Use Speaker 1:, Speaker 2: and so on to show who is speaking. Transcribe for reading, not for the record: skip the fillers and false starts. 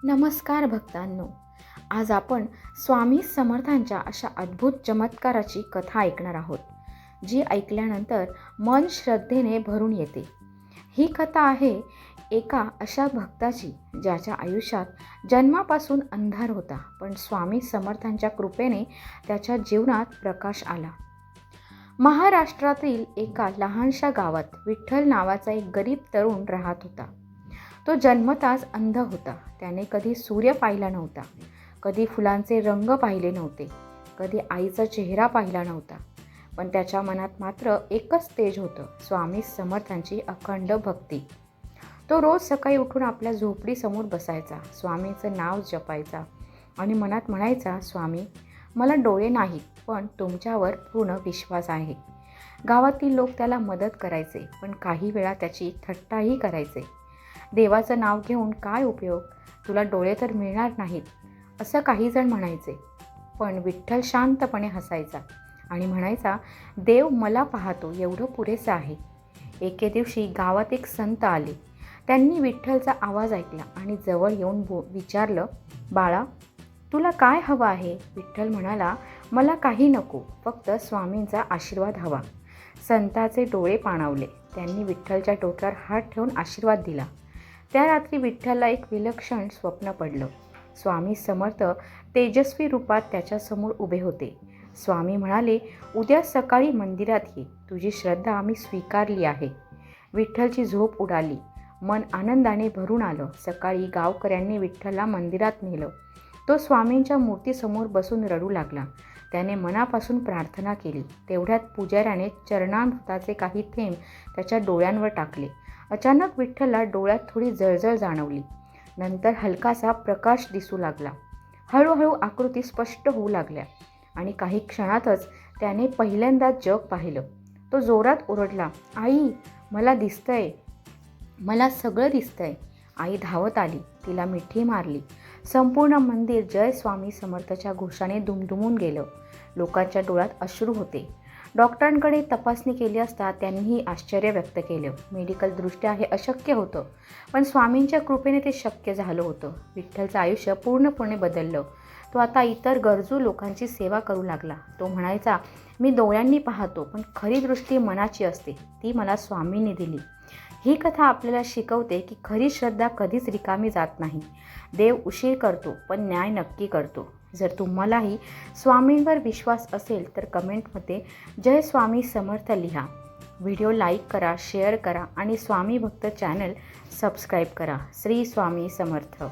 Speaker 1: नमस्कार भक्तांनो. आज आपण स्वामी समर्थांच्या अशा अद्भुत चमत्काराची कथा ऐकणार आहोत, जी ऐकल्यानंतर मन श्रद्धेने भरून येते. ही कथा आहे एका अशा भक्ताची ज्याच्या आयुष्यात जन्मापासून अंधार होता, पण स्वामी समर्थांच्या कृपेने त्याच्या जीवनात प्रकाश आला. महाराष्ट्रातील एका लहानशा गावात विठ्ठल नावाचा एक गरीब तरुण राहत होता. तो जन्मताच अंध होता. त्याने कधी सूर्य पाहिला नव्हता, कधी फुलांचे रंग पाहिले नव्हते, कधी आईचा चेहरा पाहिला नव्हता. पण त्याच्या मनात मात्र एकच तेज होतं, स्वामी समर्थांची अखंड भक्ती. तो रोज सकाळी उठून आपल्या झोपडीसमोर बसायचा, स्वामींचं नाव जपायचा आणि मनात म्हणायचा, स्वामी, मला डोळे नाहीत, पण तुमच्यावर पूर्ण विश्वास आहे. गावातील लोक त्याला मदत करायचे, पण काही वेळा त्याची थट्टाही करायचे. देवाचं नाव घेऊन काय उपयोग, तुला डोळे तर मिळणार नाहीत, असं काही जण म्हणायचे. पण विठ्ठल शांतपणे हसायचा आणि म्हणायचा, देव मला पाहतो एवढं पुरेसं आहे. एके दिवशी गावात एक संत आले. त्यांनी विठ्ठलचा आवाज ऐकला आणि जवळ येऊन विचारलं, बाळा, तुला काय हवं आहे? विठ्ठल म्हणाला, मला काही नको, फक्त स्वामींचा आशीर्वाद हवा. संताचे डोळे पाणावले. त्यांनी विठ्ठलच्या डोक्यावर हात ठेवून आशीर्वाद दिला. त्या रात्री विठ्ठलला एक विलक्षण स्वप्न पडलं. स्वामी समर्थ तेजस्वी रूपात त्याच्यासमोर उभे होते. स्वामी म्हणाले, उद्या सकाळी मंदिरात ये, तुझी श्रद्धा आम्ही स्वीकारली आहे. विठ्ठलची झोप उडाली. मन आनंदाने भरून आलं. सकाळी गावकऱ्यांनी विठ्ठलला मंदिरात नेलं. तो स्वामींच्या मूर्तीसमोर बसून रडू लागला. त्याने मनापासून प्रार्थना केली. तेवढ्यात पुजाऱ्याने चरणामृताचे काही थेंब त्याच्या डोळ्यांवर टाकले. अचानक विठ्ठलला डोळ्यात थोडी जळजळ जाणवली. नंतर हलकासा प्रकाश दिसू लागला. हळूहळू आकृती स्पष्ट होऊ लागल्या आणि काही क्षणातच त्याने पहिल्यांदा जग पाहिलं. तो जोरात ओरडला, आई, मला दिसतंय, मला सगळं दिसतंय. आई धावत आली, तिला मिठी मारली. संपूर्ण मंदिर जय स्वामी समर्थच्या घोषाने दुमदुमून गेलं. लोकांच्या डोळ्यात अश्रू होते. डॉक्टरांकडे तपासणी केली असता त्यांनीही आश्चर्य व्यक्त केलं. मेडिकलदृष्ट्या हे अशक्य होतं, पण स्वामींच्या कृपेने ते शक्य झालं होतं. विठ्ठलचं आयुष्य पूर्णपणे बदललं. तो आता इतर गरजू लोकांची सेवा करू लागला. तो म्हणायचा, मी डोळ्यांनी पाहतो, पण खरी दृष्टी मनाची असते, ती मला स्वामींनी दिली. ही कथा आपल्याला शिकवते की खरी श्रद्धा कधीच रिकामी जात नाही. देव उशीर करतो, पण न्याय नक्की करतो. जर तुम्हालाही स्वामींवर विश्वास असेल तर कमेंटमध्ये जय स्वामी समर्थ लिहा. व्हिडिओ लाईक करा, शेअर करा आणि स्वामी भक्त चॅनल सबस्क्राईब करा. श्री स्वामी समर्थ.